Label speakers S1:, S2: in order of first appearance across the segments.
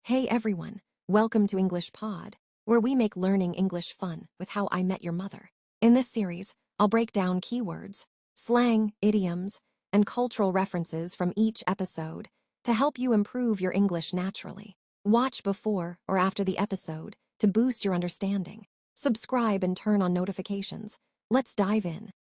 S1: Hey everyone, welcome to English Pod, where we make learning English fun with How I Met Your Mother. In this series, I'll break down keywords, slang, idioms, and cultural references from each episode to help you improve your English naturally. Watch before or after the episode to boost your understanding. Subscribe and turn on notifications. Let's dive in.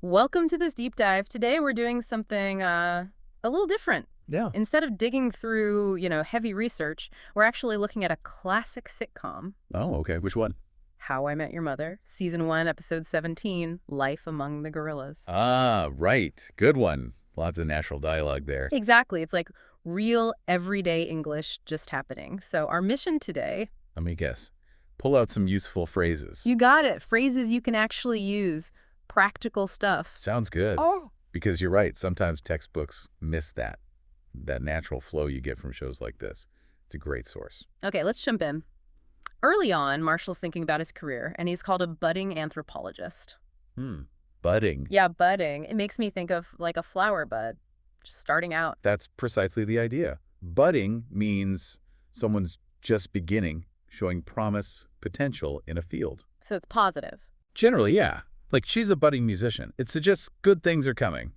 S2: Welcome to this deep dive. Today we're doing something a little different.
S3: Yeah.
S2: Instead of digging through, heavy research, we're actually looking at a classic sitcom,
S3: Oh, okay. Which one?
S2: How I Met Your Mother, Season 1, Episode 17, Life Among the Gorillas.
S3: Ah, right. Good one. Lots of natural dialogue there.
S2: Exactly. It's like real everyday English just happening. So our mission today...
S3: Let me guess. Pull out some useful phrases.
S2: You got it. Phrases you can actually use. Practical stuff.
S3: Sounds good.
S2: Oh.
S3: Because you're right. Sometimes textbooks miss that natural flow you get from shows like this. It's a great source.
S2: Okay, let's jump in. Early on, Marshall's thinking about his career, and he's called a budding anthropologist.
S3: Budding.
S2: Yeah, budding. It makes me think of like a flower bud, just starting out.
S3: That's precisely the idea. Budding means someone's just beginning, showing promise, potential in a field.
S2: So it's positive.
S3: Generally, yeah. Like, she's a budding musician. It suggests good things are coming.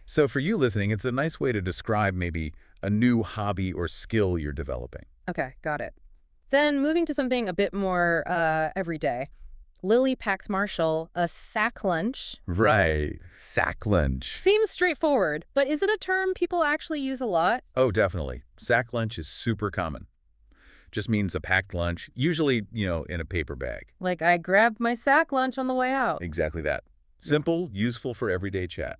S3: So for you listening, it's a nice way to describe maybe a new hobby or skill you're developing.
S2: Okay, got it. Then moving to something a bit more everyday. Lily packs Marshall a sack lunch.
S3: Right. Sack lunch.
S2: Seems straightforward, but is it a term people actually use a lot?
S3: Oh, definitely. Sack lunch is super common. Just means a packed lunch, usually, in a paper bag.
S2: Like, I grabbed my sack lunch on the way out.
S3: Exactly that. Simple, useful for everyday chat.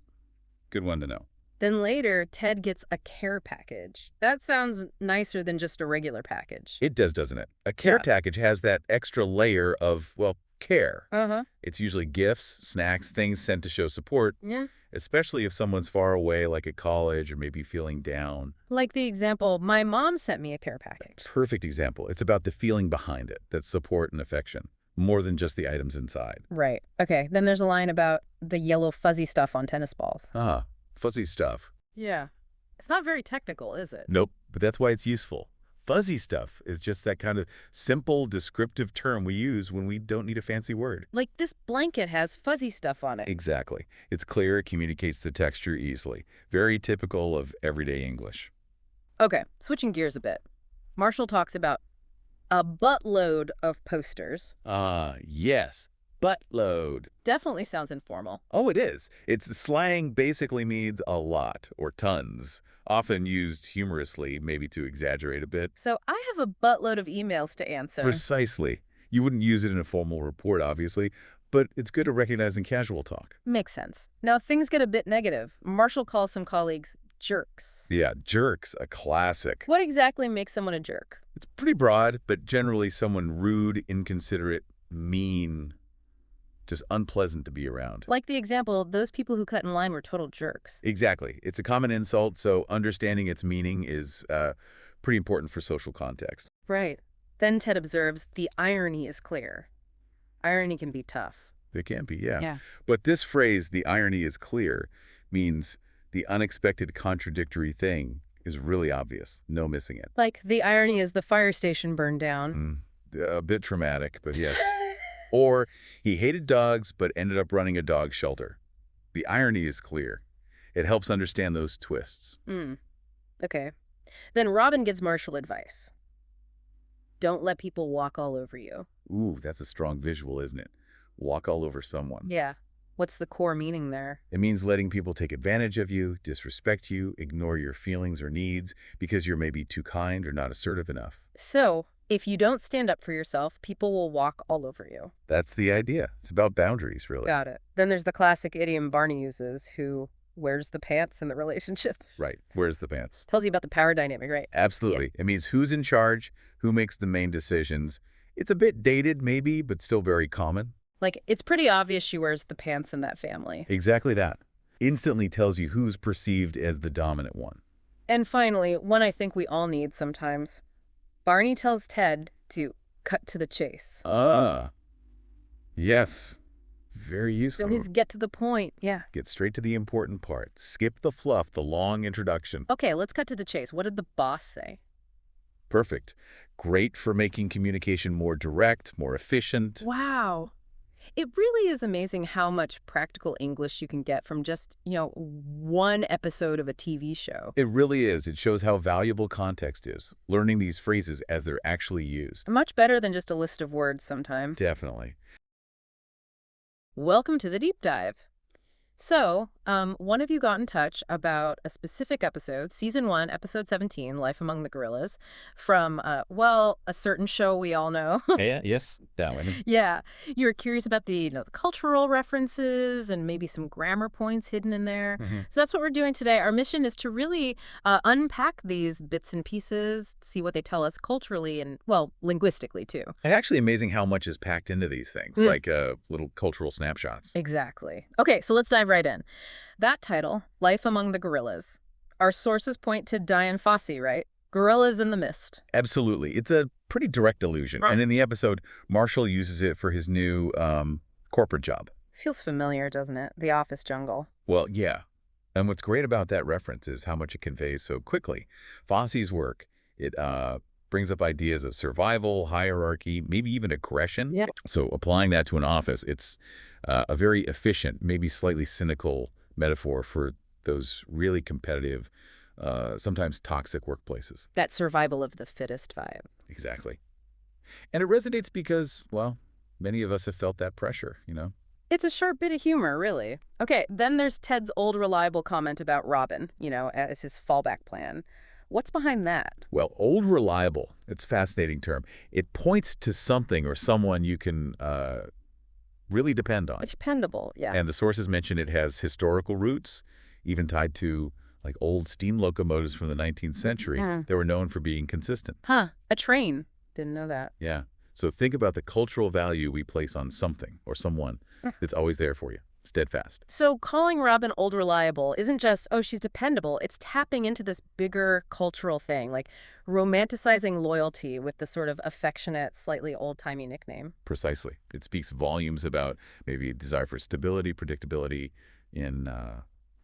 S3: Good one to know.
S2: Then later, Ted gets a care package. That sounds nicer than just a regular package.
S3: It does, doesn't it? A care package has that extra layer of, well, care.
S2: Uh-huh.
S3: It's usually gifts, snacks, things sent to show support.
S2: Yeah.
S3: Especially if someone's far away, like at college, or maybe feeling down.
S2: Like the example, my mom sent me a care package.
S3: Perfect example. It's about the feeling behind it, that's support and affection, more than just the items inside.
S2: Right. Okay, then there's a line about the yellow fuzzy stuff on tennis balls.
S3: Ah, fuzzy stuff.
S2: Yeah. It's not very technical, is it?
S3: Nope, but that's why it's useful. Fuzzy stuff is just that kind of simple, descriptive term we use when we don't need a fancy word.
S2: Like this blanket has fuzzy stuff on it.
S3: Exactly. It's clear, it communicates the texture easily. Very typical of everyday English.
S2: Okay, switching gears a bit. Marshall talks about a buttload of posters.
S3: Ah, yes. Buttload.
S2: Definitely sounds informal.
S3: Oh, it is. Its slang basically means a lot or tons, often used humorously, maybe to exaggerate a bit.
S2: So I have a buttload of emails to answer.
S3: Precisely. You wouldn't use it in a formal report, obviously, but it's good to recognize in casual talk.
S2: Makes sense. Now things get a bit negative. Marshall calls some colleagues jerks.
S3: Yeah, jerk's a classic.
S2: What exactly makes someone a jerk?
S3: It's pretty broad, but generally someone rude, inconsiderate, mean, just unpleasant to be around.
S2: Like the example, those people who cut in line were total jerks.
S3: Exactly. It's a common insult, so understanding its meaning is pretty important for social context.
S2: Right. Then Ted observes the irony is clear. Irony can be tough.
S3: It can be, yeah.
S2: Yeah.
S3: But this phrase, the irony is clear, means the unexpected contradictory thing is really obvious. No missing it.
S2: Like the irony is the fire station burned down.
S3: A bit traumatic, but yes. Or he hated dogs but ended up running a dog shelter. The irony is clear. It helps understand those twists.
S2: Okay. Then Robin gives Marshall advice. Don't let people walk all over you.
S3: Ooh, that's a strong visual, isn't it? Walk all over someone.
S2: Yeah. What's the core meaning there?
S3: It means letting people take advantage of you, disrespect you, ignore your feelings or needs because you're maybe too kind or not assertive enough.
S2: So, if you don't stand up for yourself, people will walk all over you.
S3: That's the idea. It's about boundaries, really.
S2: Got it. Then there's the classic idiom Barney uses, who wears the pants in the relationship.
S3: Right. Where's the pants?
S2: Tells you about the power dynamic, right?
S3: Absolutely. It means who's in charge, who makes the main decisions. It's a bit dated, maybe, but still very common.
S2: Like, it's pretty obvious she wears the pants in that family.
S3: Exactly that. Instantly tells you who's perceived as the dominant one.
S2: And finally, one I think we all need sometimes. Barney tells Ted to cut to the chase.
S3: Ah. Yes. Very useful.
S2: Please get to the point. Yeah.
S3: Get straight to the important part. Skip the fluff, the long introduction.
S2: Okay, let's cut to the chase. What did the boss say?
S3: Perfect. Great for making communication more direct, more efficient.
S2: Wow. It really is amazing how much practical English you can get from just, one episode of a TV show.
S3: It really is. It shows how valuable context is, learning these phrases as they're actually used.
S2: Much better than just a list of words sometime.
S3: Definitely.
S2: Welcome to the deep dive. So, one of you got in touch about a specific episode, Season 1, Episode 17, Life Among the Gorillas, from, a certain show we all know.
S3: Yeah, yes, that one.
S2: Yeah. You were curious about the cultural references and maybe some grammar points hidden in there. So that's what we're doing today. Our mission is to really unpack these bits and pieces, see what they tell us culturally and, linguistically, too.
S3: It's actually amazing how much is packed into these things, like little cultural snapshots.
S2: Exactly. Okay, so let's dive right in. That title, Life Among the Gorillas. Our sources point to Dian Fossey, right? Gorillas in the Mist.
S3: Absolutely. It's a pretty direct allusion.
S2: Right.
S3: And in the episode, Marshall uses it for his new corporate job.
S2: Feels familiar, doesn't it? The office jungle.
S3: Well, yeah. And what's great about that reference is how much it conveys so quickly. Fossey's work, it brings up ideas of survival, hierarchy, maybe even aggression.
S2: Yeah.
S3: So applying that to an office, it's a very efficient, maybe slightly cynical metaphor for those really competitive, sometimes toxic workplaces.
S2: That survival of the fittest vibe.
S3: Exactly. And it resonates because, well, many of us have felt that pressure,
S2: It's a sharp bit of humor, really. Okay, then there's Ted's old reliable comment about Robin, as his fallback plan. What's behind that?
S3: Well, old reliable, it's a fascinating term. It points to something or someone you can really depend on.
S2: It's dependable, yeah.
S3: And the sources mention it has historical roots, even tied to like old steam locomotives from the 19th century that were known for being consistent.
S2: Huh, a train. Didn't know that.
S3: Yeah. So think about the cultural value we place on something or someone that's always there for you, steadfast.
S2: So calling Robin old reliable isn't just, oh, she's dependable. It's tapping into this bigger cultural thing, like romanticizing loyalty with the sort of affectionate, slightly old-timey nickname.
S3: Precisely. It speaks volumes about maybe a desire for stability, predictability in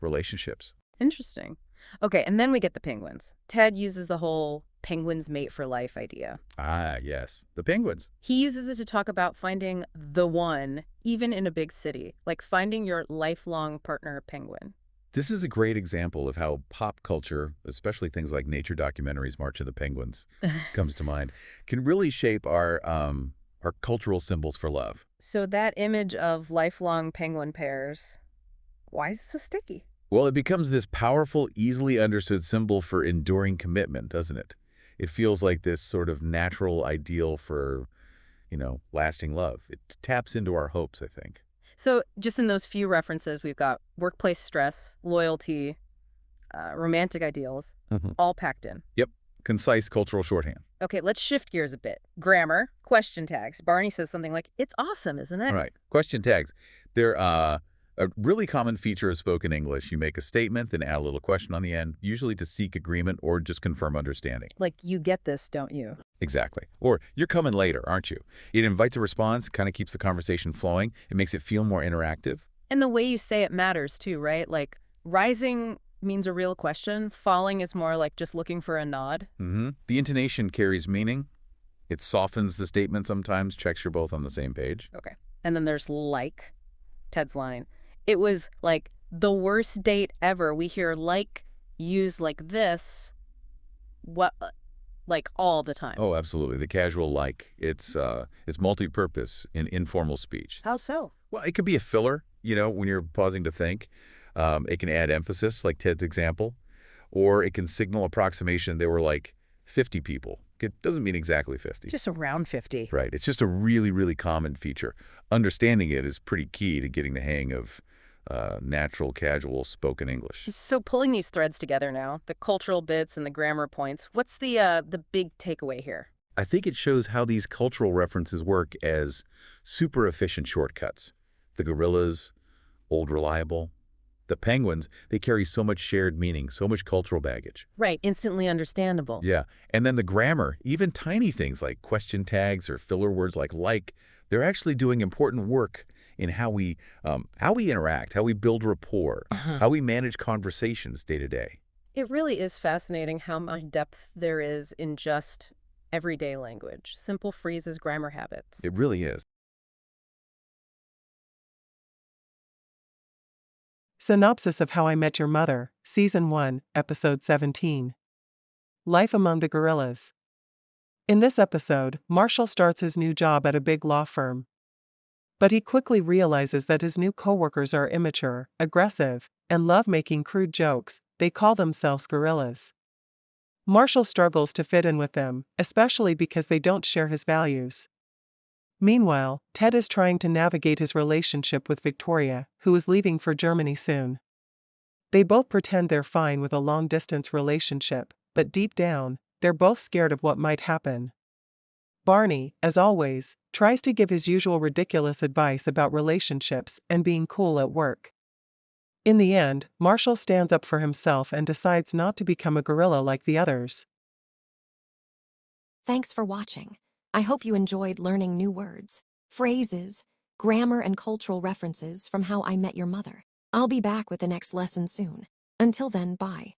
S3: relationships.
S2: Interesting. Okay, and then we get the penguins. Ted uses the whole penguins mate for life idea.
S3: Ah, yes. The penguins.
S2: He uses it to talk about finding the one, even in a big city, like finding your lifelong partner penguin.
S3: This is a great example of how pop culture, especially things like nature documentaries, March of the Penguins, comes to mind, can really shape our cultural symbols for love.
S2: So that image of lifelong penguin pairs, why is it so sticky?
S3: Well, it becomes this powerful, easily understood symbol for enduring commitment, doesn't it? It feels like this sort of natural ideal for, lasting love. It taps into our hopes, I think.
S2: So just in those few references, we've got workplace stress, loyalty, romantic ideals, all packed in.
S3: Yep. Concise cultural shorthand.
S2: Okay, let's shift gears a bit. Grammar, question tags. Barney says something like, it's awesome, isn't it?
S3: All right. Question tags. They're a really common feature of spoken English. You make a statement, then add a little question on the end, usually to seek agreement or just confirm understanding.
S2: Like, you get this, don't you?
S3: Exactly. Or, you're coming later, aren't you? It invites a response, kind of keeps the conversation flowing. It makes it feel more interactive.
S2: And the way you say it matters, too, right? Like, rising means a real question. Falling is more like just looking for a nod.
S3: The intonation carries meaning. It softens the statement sometimes, checks you're both on the same page.
S2: Okay. And then there's like, Ted's line. It was like the worst date ever. We hear like used like this, like all the time.
S3: Oh, absolutely. The casual like. It's multi-purpose in informal speech.
S2: How so?
S3: Well, it could be a filler, when you're pausing to think. It can add emphasis, like Ted's example. Or it can signal approximation. There were like 50 people. It doesn't mean exactly 50.
S2: Just around 50.
S3: Right. It's just a really, really common feature. Understanding it is pretty key to getting the hang of natural, casual, spoken English.
S2: So pulling these threads together now, the cultural bits and the grammar points, what's the big takeaway here?
S3: I think it shows how these cultural references work as super efficient shortcuts. The gorillas, old reliable. The penguins, they carry so much shared meaning, so much cultural baggage.
S2: Right, instantly understandable.
S3: Yeah, and then the grammar, even tiny things like question tags or filler words like, they're actually doing important work in how we interact, how we build rapport, how we manage conversations day to day.
S2: It really is fascinating how much depth there is in just everyday language, simple phrases, grammar habits.
S3: It really is.
S4: Synopsis of How I Met Your Mother, Season 1, Episode 17. Life Among the Gorillas. In this episode, Marshall starts his new job at a big law firm. But he quickly realizes that his new coworkers are immature, aggressive, and love making crude jokes. They call themselves gorillas. Marshall struggles to fit in with them, especially because they don't share his values. Meanwhile, Ted is trying to navigate his relationship with Victoria, who is leaving for Germany soon. They both pretend they're fine with a long-distance relationship, but deep down, they're both scared of what might happen. Barney, as always, tries to give his usual ridiculous advice about relationships and being cool at work. In the end, Marshall stands up for himself and decides not to become a gorilla like the others.
S1: Thanks for watching. I hope you enjoyed learning new words, phrases, grammar, and cultural references from How I Met Your Mother. I'll be back with the next lesson soon. Until then, bye.